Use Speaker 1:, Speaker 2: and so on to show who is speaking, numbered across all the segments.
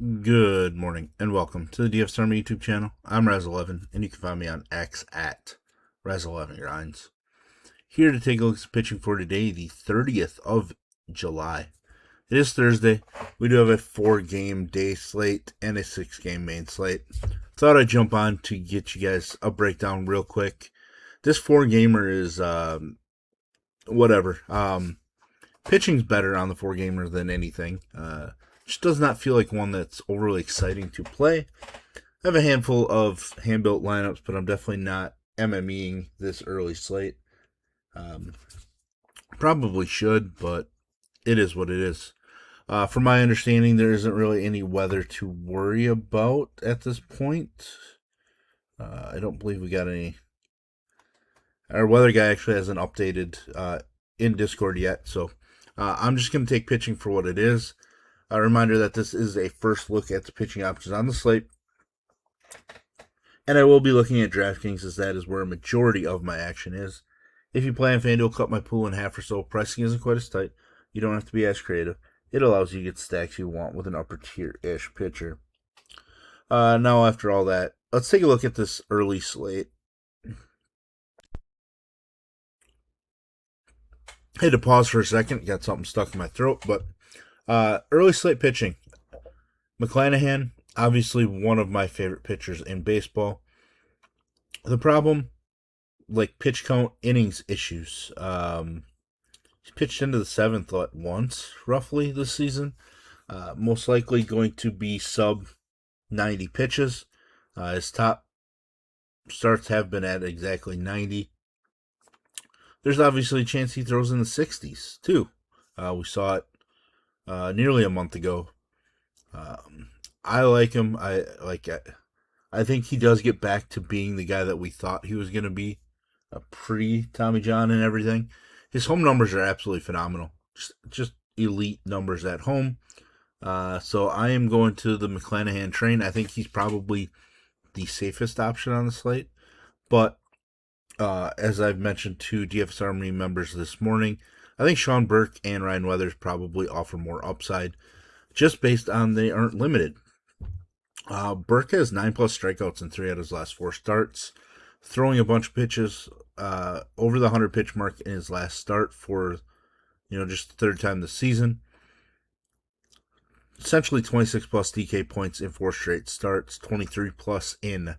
Speaker 1: Good morning and welcome to the DFS Army YouTube channel. I'm Razzle11 and you can find me on X at Razzle11Grinds. Here to take a look at pitching for today, the 30th of July. It is Thursday. We do have a 4-game day slate and a 6-game main slate. Thought I'd jump on to get you guys a breakdown real quick. This 4-gamer is whatever. Pitching's better on the 4-gamer than anything. Just does not feel like one that's overly exciting to play. I have a handful of hand-built lineups, but I'm definitely not MMEing this early slate. Probably should, but it is what it is. From my understanding, there isn't really any weather to worry about at this point. I don't believe we got any. Our weather guy actually hasn't updated in Discord yet, so I'm just going to take pitching for what it is. A reminder that this is a first look at the pitching options on the slate. And I will be looking at DraftKings as that is where a majority of my action is. If you play on FanDuel, cut my pool in half or so. Pricing isn't quite as tight. You don't have to be as creative. It allows you to get stacks you want with an upper tier-ish pitcher. Now, after all that, let's take a look at this early slate. I had to pause for a second. Got something stuck in my throat. But early slate pitching. McClanahan, obviously one of my favorite pitchers in baseball. The problem, like pitch count, innings issues. He's pitched into the 7th once, roughly, this season. Most likely going to be sub 90 pitches. His top starts have been at exactly 90. There's obviously a chance he throws in the 60s, too. We saw it nearly a month ago. I like him. I think he does get back to being the guy that we thought he was going to be, pre-Tommy John and everything. His home numbers are absolutely phenomenal. Just elite numbers at home. So I am going to the McClanahan train. I think he's probably the safest option on the slate. But as I've mentioned to DFS Army members this morning, I think Sean Burke and Ryan Weathers probably offer more upside just based on they aren't limited. Burke has 9+ strikeouts in 3 out of his last 4 starts, throwing a bunch of pitches over the 100 pitch mark in his last start for just the 3rd time this season. Essentially 26+ DK points in 4 straight starts, 23+ in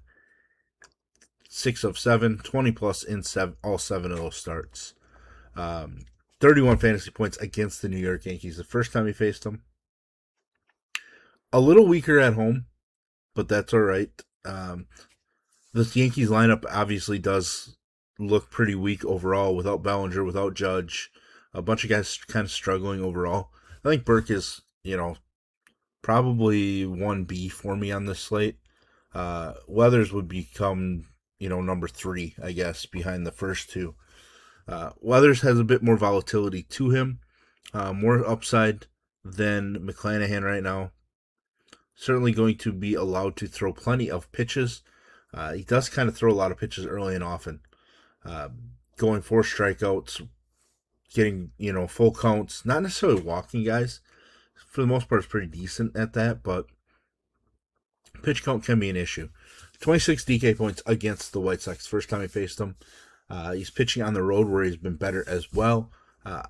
Speaker 1: 6 of 7, 20+ in all 7 of those starts. 31 fantasy points against the New York Yankees the first time he faced them. A little weaker at home, but that's all right. This Yankees lineup obviously does look pretty weak overall without Bellinger, without Judge. A bunch of guys kind of struggling overall. I think Burke is, probably 1B for me on this slate. Weathers would become, number 3, I guess, behind the first 2. Weathers has a bit more volatility to him, more upside than McClanahan right now. Certainly going to be allowed to throw plenty of pitches. He does kind of throw a lot of pitches early and often. Going 4 strikeouts, getting, full counts, not necessarily walking guys. For the most part, it's pretty decent at that, but pitch count can be an issue. 26 DK points against the White Sox first time he faced them. He's pitching on the road where he's been better as well. I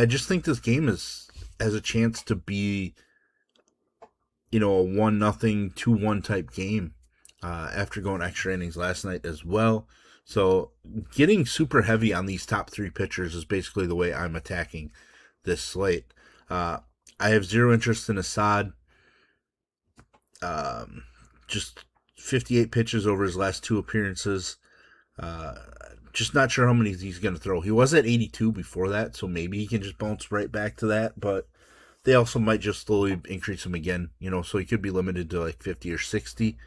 Speaker 1: just think this game has a chance to be, a 1-0, 2-1 type game after going extra innings last night as well. So getting super heavy on these top 3 pitchers is basically the way I'm attacking this slate. I have zero interest in Assad. Just 58 pitches over his last 2 appearances. Just not sure how many he's going to throw. He was at 82 before that, so maybe he can just bounce right back to that, but they also might just slowly increase him again, so he could be limited to like 50 or 60.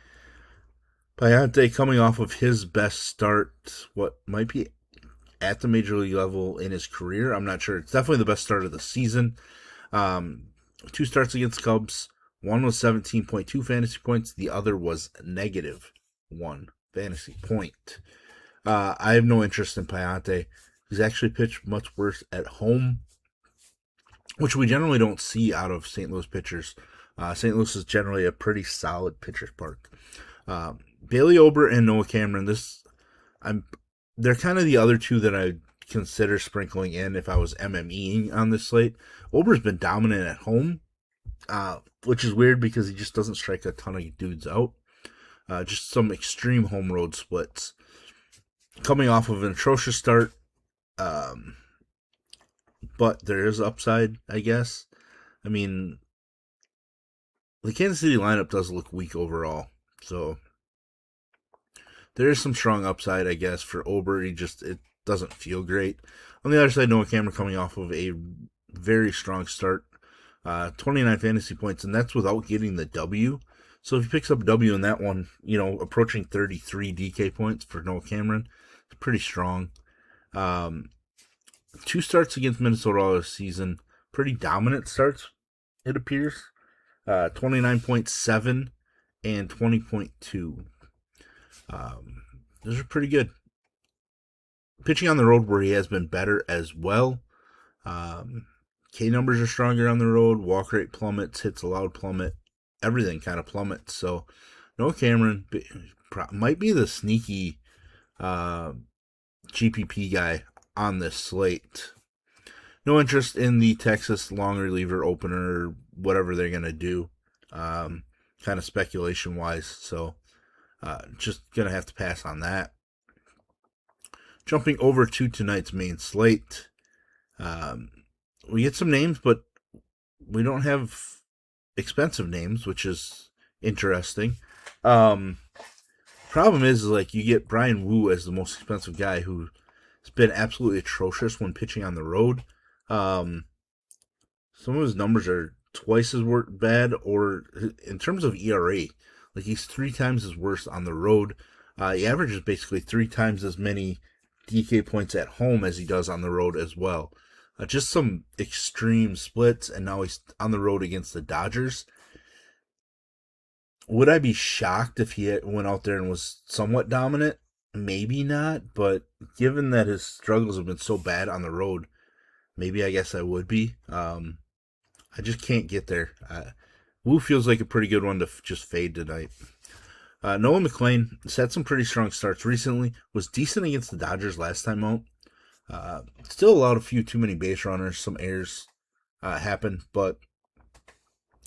Speaker 1: Payante coming off of his best start, what might be at the major league level in his career. I'm not sure. It's definitely the best start of the season. 2 starts against Cubs. One was 17.2 fantasy points. The other was -1 fantasy point. I have no interest in Payante. He's actually pitched much worse at home which we generally don't see out of St. Louis pitchers. St. Louis is generally a pretty solid pitcher's park. Bailey Ober and Noah Cameron. They're kind of the other two that I consider sprinkling in if I was MMEing on this slate. Ober's been dominant at home, which is weird because he just doesn't strike a ton of dudes out. Just some extreme home road splits. Coming off of an atrocious start, but there is upside, I guess. I mean, the Kansas City lineup does look weak overall, so there is some strong upside, I guess, for Ober. It doesn't feel great. On the other side, Noah Cameron coming off of a very strong start, 29 fantasy points, and that's without getting the W. So if he picks up a W in that one, approaching 33 DK points for Noah Cameron, it's pretty strong. 2 starts against Minnesota all this season, pretty dominant starts, it appears. 29.7 and 20.2. Those are pretty good. Pitching on the road where he has been better as well. K numbers are stronger on the road. Walk rate plummets, hits allowed plummet. Everything kind of plummets. So Noah Cameron might be the sneaky GPP guy on this slate. No interest in the Texas long reliever opener, whatever they're going to do, kind of speculation-wise. So just going to have to pass on that. Jumping over to tonight's main slate. We get some names, but we don't have expensive names, which is interesting. Problem is like you get Brian Wu as the most expensive guy who's been absolutely atrocious when pitching on the road. Some of his numbers are twice as bad, or in terms of ERA, like he's 3 times as worse on the road. He averages basically 3 times as many DK points at home as he does on the road as well. Just some extreme splits, and now he's on the road against the Dodgers. Would I be shocked if he went out there and was somewhat dominant? Maybe not, but given that his struggles have been so bad on the road, maybe I guess I would be. I just can't get there. Wu feels like a pretty good one to just fade tonight. Noah McLean has had some pretty strong starts recently. Was decent against the Dodgers last time out. Still allowed a few too many base runners. Some errors happen, but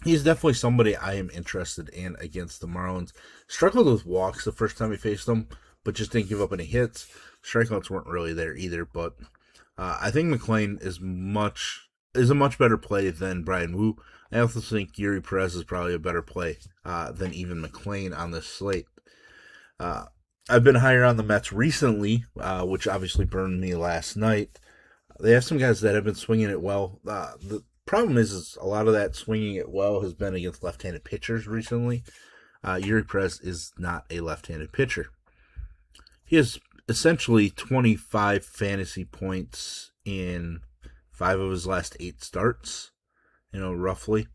Speaker 1: he's definitely somebody I am interested in against the Marlins. Struggled with walks the first time he faced them, but just didn't give up any hits. Strikeouts weren't really there either, but I think McLean is a much better play than Brian Wu. I also think Yuri Perez is probably a better play than even McLean on this slate. I've been higher on the Mets recently, which obviously burned me last night. They have some guys that have been swinging it well. The problem is a lot of that swinging it well has been against left-handed pitchers recently. Yuri Perez is not a left-handed pitcher. He has essentially 25 fantasy points in 5 of his last 8 starts, roughly.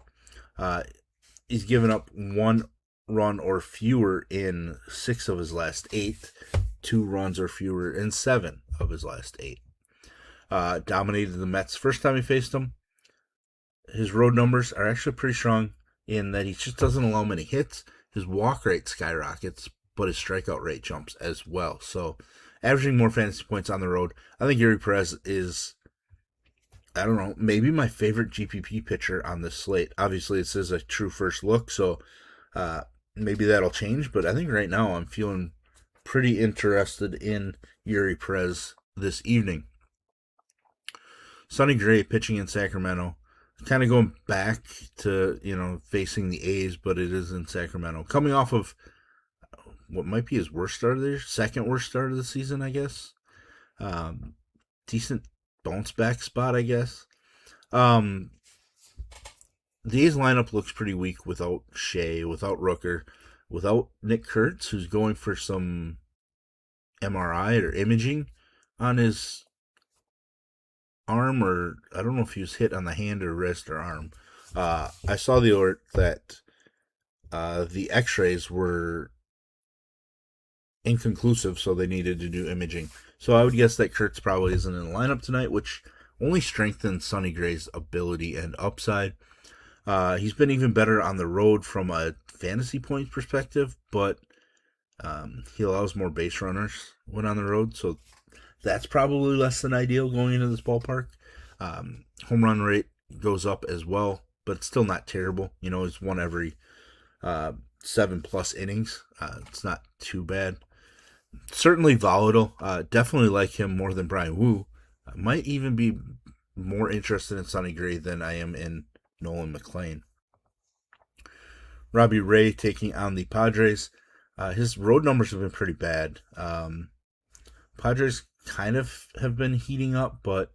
Speaker 1: He's given up 1 run or fewer in 6 of his last 8, 2 runs or fewer in 7 of his last 8. Dominated the Mets first time he faced them. His road numbers are actually pretty strong in that he just doesn't allow many hits. His walk rate skyrockets, but his strikeout rate jumps as well. So averaging more fantasy points on the road. I think Yuri Perez is, I don't know, maybe my favorite GPP pitcher on this slate. Obviously, this is a true first look, so maybe that'll change. But I think right now I'm feeling pretty interested in Yuri Perez this evening. Sonny Gray pitching in Sacramento. Kind of going back to, facing the A's, but it is in Sacramento. Coming off of what might be his worst start of the year, second worst start of the season, I guess. Decent bounce back spot, I guess. The A's lineup looks pretty weak without Shea, without Rooker, without Nick Kurtz, who's going for some MRI or imaging on his arm, or I don't know if he was hit on the hand or wrist or arm. I saw the alert that the x-rays were inconclusive, so they needed to do imaging. So I would guess that Kurtz probably isn't in the lineup tonight, which only strengthens Sonny Gray's ability and upside. He's been even better on the road from a fantasy points perspective, but he allows more base runners when on the road, so that's probably less than ideal going into this ballpark. Home run rate goes up as well, but it's still not terrible. He's won every 7+ innings. It's not too bad. Certainly volatile. Definitely like him more than Brian Wu. I might even be more interested in Sonny Gray than I am in Nolan McLean. Robbie Ray taking on the Padres. His road numbers have been pretty bad. Padres kind of have been heating up, but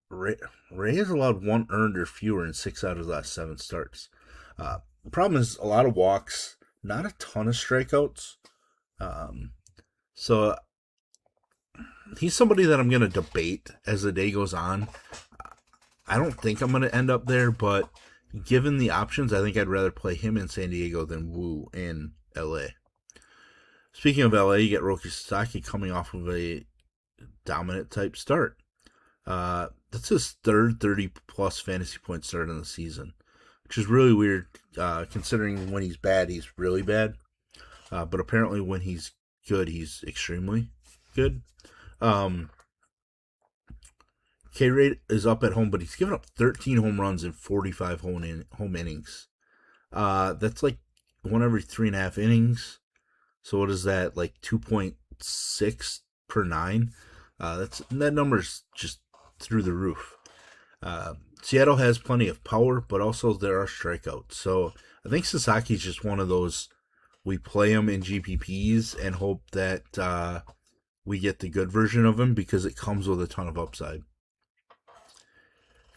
Speaker 1: Ray has allowed 1 earned or fewer in 6 out of the last 7 starts. The problem is a lot of walks, not a ton of strikeouts. So he's somebody that I'm going to debate as the day goes on. I don't think I'm going to end up there, but given the options, I think I'd rather play him in San Diego than Wu in LA. Speaking of LA, you get Roki Sasaki coming off of a dominant type start. That's his third 30+ fantasy point start in the season, which is really weird considering when he's bad, he's really bad. But apparently when he's good, he's extremely good. K-rate is up at home, but he's given up 13 home runs in 45 home innings. That's like 1 every 3.5 innings. So what is that, like 2.6 per 9? That number's just through the roof. Seattle has plenty of power, but also there are strikeouts. So I think Sasaki's just one of those, we play him in GPPs and hope that we get the good version of him because it comes with a ton of upside.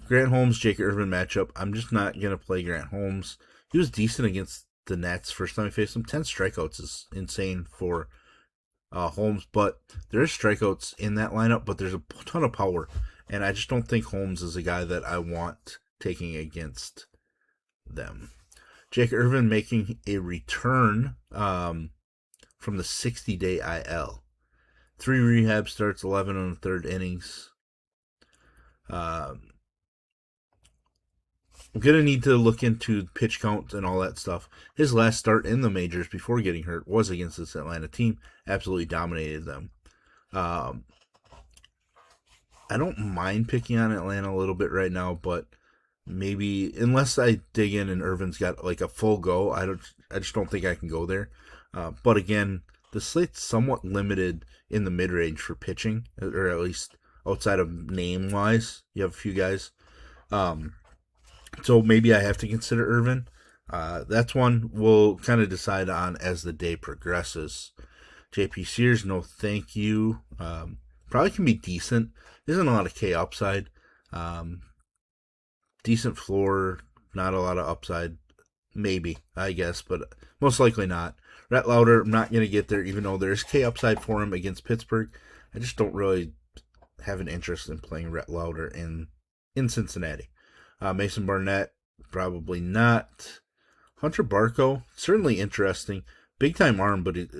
Speaker 1: Grant Holmes, Jake Irvin matchup. I'm just not going to play Grant Holmes. He was decent against the Nets first time I faced him. 10 strikeouts is insane for Holmes, but there's strikeouts in that lineup, but there's a ton of power, and I just don't think Holmes is a guy that I want taking against them. Jake Irvin making a return from the 60-day IL. 3 rehab starts, 11 on the 3rd innings. I'm going to need to look into pitch counts and all that stuff. His last start in the majors before getting hurt was against this Atlanta team. Absolutely dominated them. I don't mind picking on Atlanta a little bit right now, but maybe, unless I dig in and Irvin's got like a full go, I just don't think I can go there. But again, the slate's somewhat limited in the mid-range for pitching, or at least outside of name-wise. You have a few guys. So maybe I have to consider Irvin. That's one we'll kind of decide on as the day progresses. JP Sears, no thank you. Probably can be decent. Isn't a lot of K upside. Decent floor, not a lot of upside. Maybe, I guess, but most likely not. Rhett Lauder, I'm not going to get there, even though there's K upside for him against Pittsburgh. I just don't really have an interest in playing Rhett Lauder in Cincinnati. Mason Barnett, probably not. Hunter Barco, certainly interesting. Big time arm, but it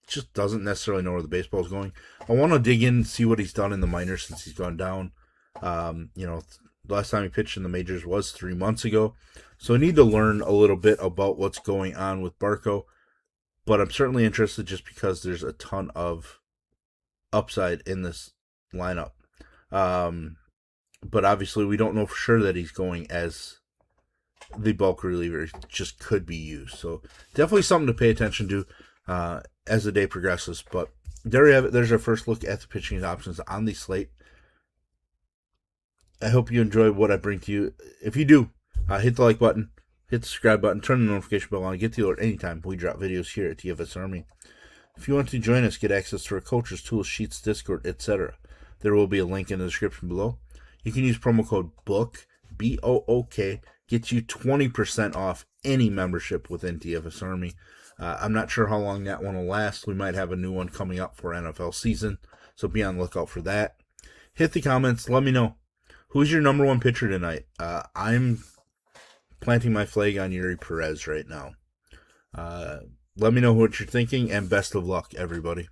Speaker 1: just doesn't necessarily know where the baseball is going. I want to dig in and see what he's done in the minors since he's gone down. The last time he pitched in the majors was 3 months ago. So I need to learn a little bit about what's going on with Barco. But I'm certainly interested just because there's a ton of upside in this lineup. But obviously we don't know for sure that he's going as the bulk reliever. It just could be used. So definitely something to pay attention to as the day progresses. But there you have it. There's our first look at the pitching options on the slate. I hope you enjoy what I bring to you. If you do, hit the like button, hit the subscribe button, turn the notification bell on, and get the alert anytime we drop videos here at DFS Army. If you want to join us, get access to our coaches, tools, sheets, Discord, etc., there will be a link in the description below. You can use promo code BOOK, B-O-O-K, gets you 20% off any membership within DFS Army. I'm not sure how long that one will last. We might have a new one coming up for NFL season, so be on the lookout for that. Hit the comments. Let me know. Who's your number one pitcher tonight? I'm planting my flag on Yuri Perez right now. Let me know what you're thinking, and best of luck, everybody.